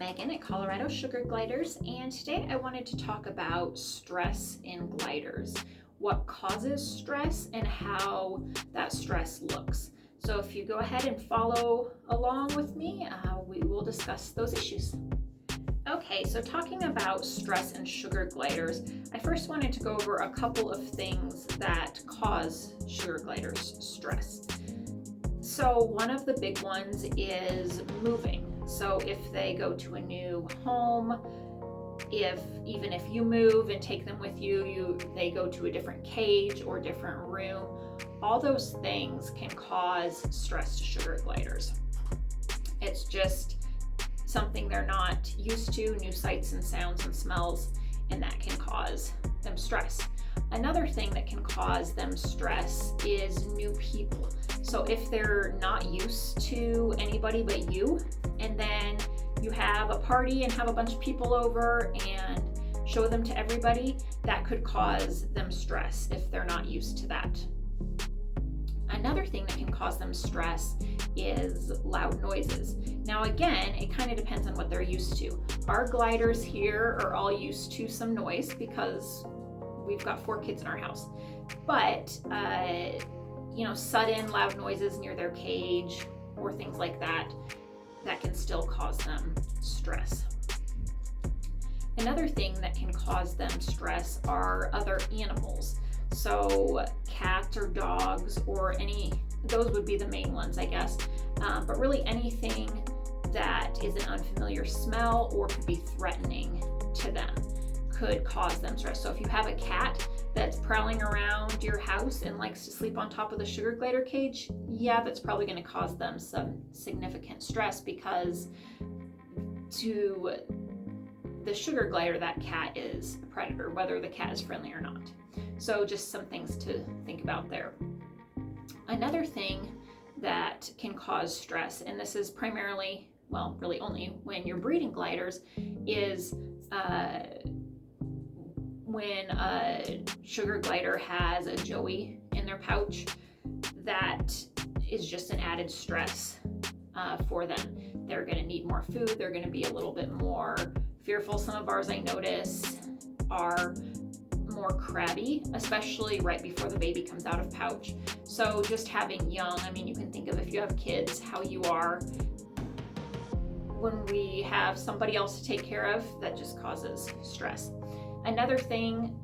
Megan at Colorado Sugar Gliders, and today I wanted to talk about stress in gliders, what causes stress and how that stress looks. So if you go ahead and follow along with me, we will discuss those issues. Okay, so talking about stress in sugar gliders, I first wanted to go over a couple of things that cause sugar gliders stress. So one of the big ones is moving. So if they go to a new home, even if you move and take them with you, they go to a different cage or different room, all those things can cause stress to sugar gliders. It's just something they're not used to, new sights and sounds and smells, and that can cause them stress. Another thing that can cause them stress is new people. So if they're not used to anybody but you, and then you have a party and have a bunch of people over and show them to everybody, that could cause them stress if they're not used to that. Another thing that can cause them stress is loud noises. Now again, it kind of depends on what they're used to. Our gliders here are all used to some noise because we've got 4 kids in our house. But sudden loud noises near their cage or things like that can still cause them stress. Another thing that can cause them stress are other animals. So cats or dogs or those would be the main ones, I guess. But really anything that is an unfamiliar smell or could be threatening to them could cause them stress. So if you have a cat that's prowling around your house and likes to sleep on top of the sugar glider cage, that's probably going to cause them some significant stress, because to the sugar glider, that cat is a predator, whether the cat is friendly or not. So just some things to think about there. Another thing that can cause stress, and this is primarily, really only when you're breeding gliders, is when a sugar glider has a joey in their pouch. That is just an added stress for them. They're going to need more food. They're going to be a little bit more fearful. Some of ours, I notice, are more crabby, especially right before the baby comes out of pouch. So just having young, you can think of, if you have kids, how you are when we have somebody else to take care of, that just causes stress. Another thing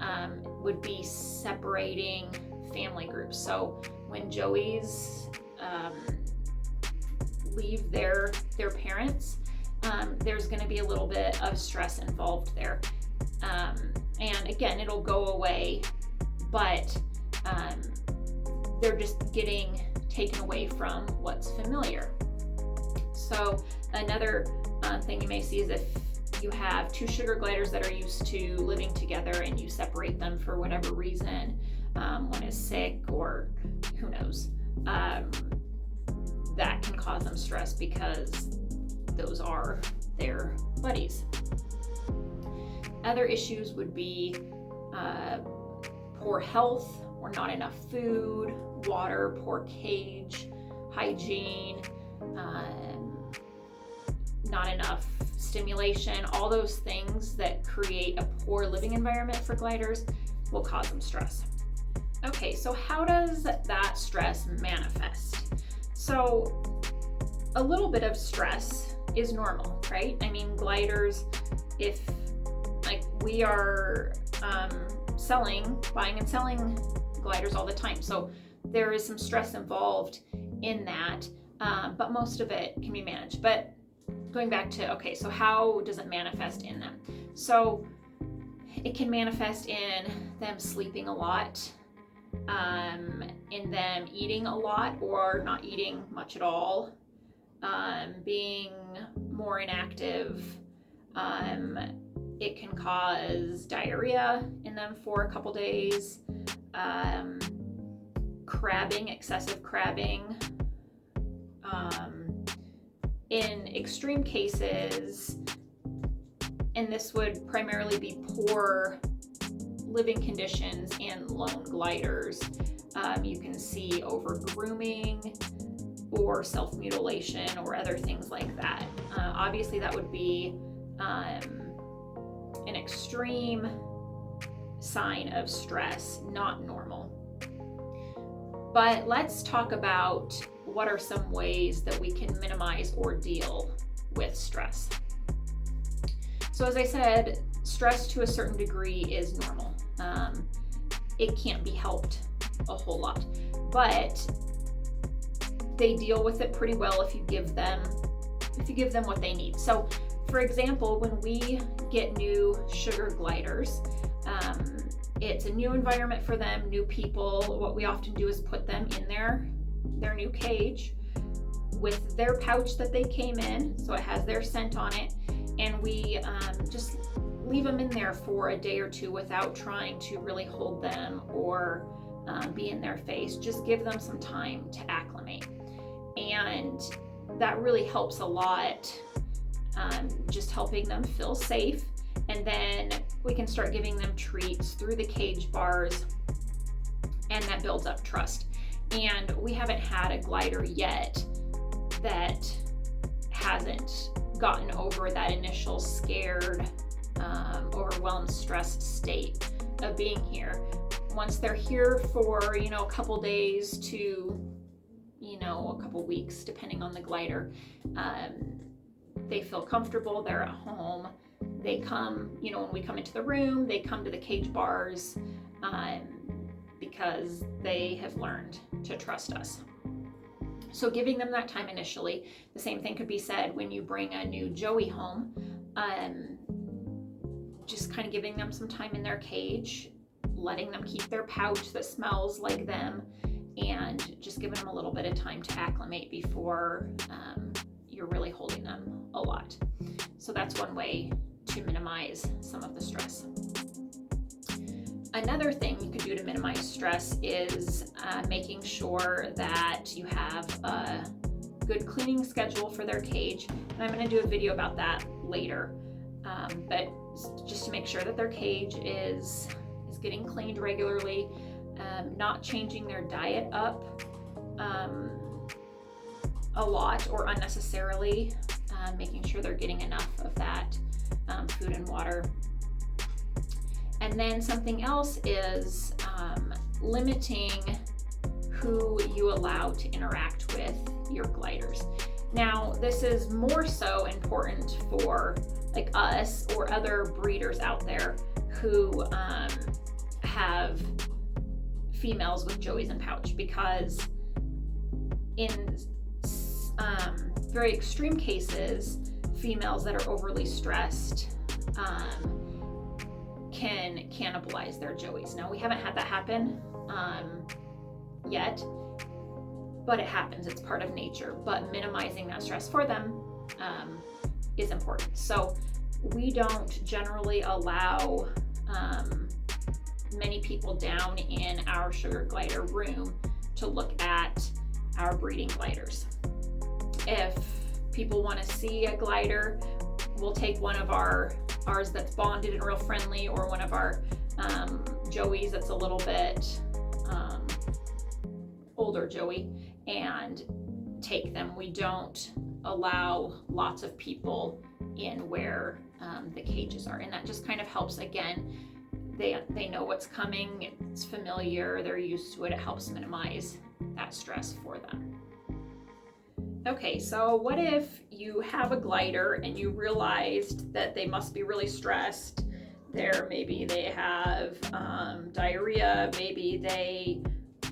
would be separating family groups. So when joeys leave their parents, there's going to be a little bit of stress involved there. And again, it'll go away, but they're just getting taken away from what's familiar. So another thing you may see is if you have 2 sugar gliders that are used to living together and you separate them for whatever reason, one is sick or who knows, that can cause them stress because those are their buddies. Other issues would be poor health or not enough food, water, poor cage, hygiene, not enough stimulation. All those things that create a poor living environment for gliders will cause them stress. Okay, so how does that stress manifest? So a little bit of stress is normal, right? Gliders, if we are buying and selling gliders all the time, so there is some stress involved in that, but most of it can be managed. But going back to, so how does it manifest in them? So it can manifest in them sleeping a lot, in them eating a lot or not eating much at all, being more inactive. It can cause diarrhea in them for a couple days, crabbing, excessive crabbing. In extreme cases, and this would primarily be poor living conditions in lone gliders, you can see over grooming or self-mutilation or other things like that. Obviously that would be an extreme sign of stress, not normal. But let's talk about what are some ways that we can minimize or deal with stress. So as I said, stress to a certain degree is normal. It can't be helped a whole lot, but they deal with it pretty well if you give them what they need. So for example, when we get new sugar gliders, it's a new environment for them, new people. What we often do is put them in their new cage with their pouch that they came in, so it has their scent on it, and we just leave them in there for a day or two without trying to really hold them or be in their face. Just give them some time to acclimate, and that really helps a lot, just helping them feel safe. And then we can start giving them treats through the cage bars, and that builds up trust. And we haven't had a glider yet that hasn't gotten over that initial scared, overwhelmed, stressed state of being here. Once they're here for, a couple days to, a couple weeks, depending on the glider, they feel comfortable, they're at home. They come, when we come into the room, they come to the cage bars because they have learned to trust us. So giving them that time initially. The same thing could be said when you bring a new Joey home. Just kind of giving them some time in their cage, letting them keep their pouch that smells like them, and just giving them a little bit of time to acclimate before you're really holding them a lot. So that's one way to minimize some of the stress. Another thing you could do to minimize stress is making sure that you have a good cleaning schedule for their cage. And I'm going to do a video about that later. But just to make sure that their cage is getting cleaned regularly, not changing their diet up a lot or unnecessarily, making sure they're getting enough of that food and water. And then something else is limiting who you allow to interact with your gliders. Now, this is more so important for like us or other breeders out there who have females with Joeys and pouch, because in very extreme cases, females that are overly stressed can cannibalize their Joeys. Now, we haven't had that happen yet, but it happens. It's part of nature. But minimizing that stress for them is important. So we don't generally allow many people down in our sugar glider room to look at our breeding gliders. If people want to see a glider, we'll take one of ours that's bonded and real friendly, or one of our Joeys that's a little bit older Joey, and take them. We don't allow lots of people in where the cages are, and that just kind of helps. Again, they know what's coming, it's familiar, they're used to it. It helps minimize that stress for them. Okay, so what if you have a glider and you realized that they must be really stressed? Maybe they have diarrhea, maybe they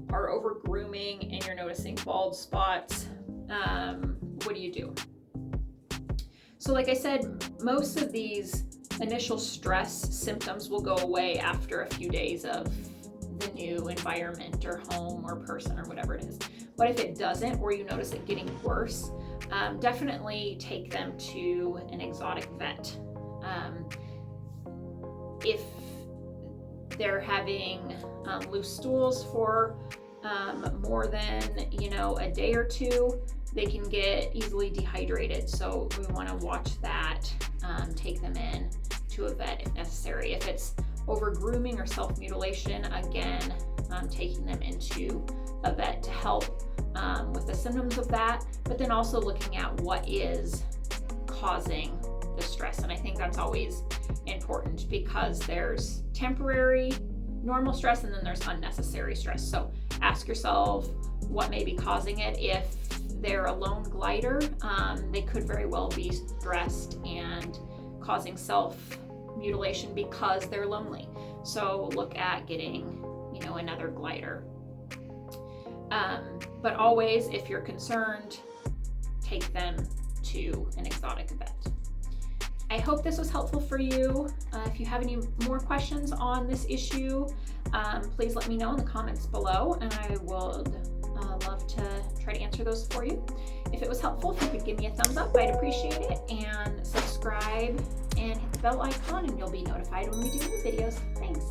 are over grooming and you're noticing bald spots. What do you do? So like I said, most of these initial stress symptoms will go away after a few days of the new environment or home or person or whatever it is. But if it doesn't, or you notice it getting worse, definitely take them to an exotic vet. If they're having loose stools for more than a day or two, they can get easily dehydrated. So we want to watch that. Take them in to a vet if necessary. If it's over grooming or self-mutilation, again, taking them into a vet to help with the symptoms of that, but then also looking at what is causing the stress. And I think that's always important because there's temporary normal stress and then there's unnecessary stress. So ask yourself what may be causing it. If they're a lone glider, they could very well be stressed and causing self-mutilation because they're lonely. So look at getting, another glider. But always, if you're concerned, take them to an exotic event. I hope this was helpful for you. If you have any more questions on this issue, please let me know in the comments below, and I would love to try to answer those for you. If it was helpful, if you could give me a thumbs up, I'd appreciate it, and subscribe and hit the bell icon, and you'll be notified when we do new videos. Thanks.